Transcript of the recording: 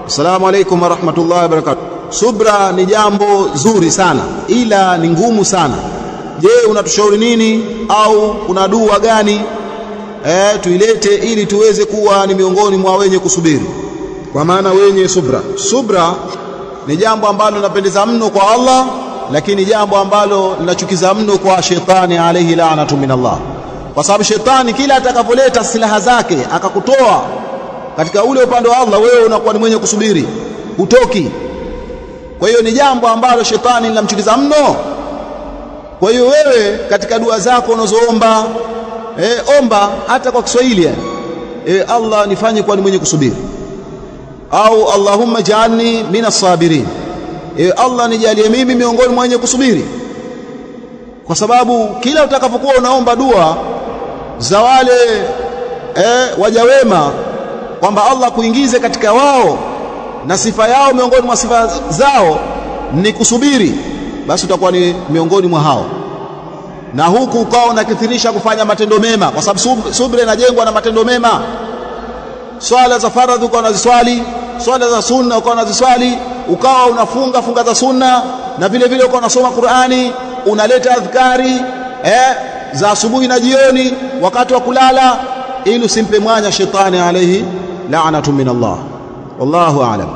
Assalamu alaykum wa rahmatullahi wa barakatuh. Subra ni jambo zuri sana, ila ni ngumu sana. Je, unatushauri nini au una dua gani tuilete ili tuweze kuwa ni miongoni mwa wenye kusubiri, kwa maana wenye subra? Subra ni jambo ambalo linapendeza mno kwa Allah, lakini jambo ambalo linachukiza mno kwa shetani alayhi la'natu min Allah, kwa sababu shetani kila atakapoleta silaha zake akakutoa katika ule upande wa Allah, wewe unakuwa ni mwenye kusubiri, hutoki. Kwa hiyo ni jambo ambalo shetani linamchukiza mno. Kwa hiyo wewe katika dua zako unazoomba omba hata kwa Kiswahili Allah nifanye kuwa ni mwenye kusubiri, au Allahumma ja'alni minas sabirin, Allah nijalie mimi miongoni mwa wenye kusubiri. Kwa sababu kila utakapokuwa unaomba dua za wale waja wema kwamba Allah kuingize katika wao na sifa yao miongoni mwa sifa zao ni kusubiri, basi utakuwa ni miongoni mwa hao. Na huku ukao unakithirisha kufanya matendo mema, kwa sababu subra inajengwa na matendo mema. Swala za faradhi ukawa unaziswali, swala za sunna ukawa unaziswali, ukawa unafunga funga za sunna, na vile vile ukawa unasoma Qur'ani, unaleta adhkari za asubuhi na jioni wakati wa kulala, ili usimpe mwanya shetani alayhi la'natu min Allah. Wallahu a'lam.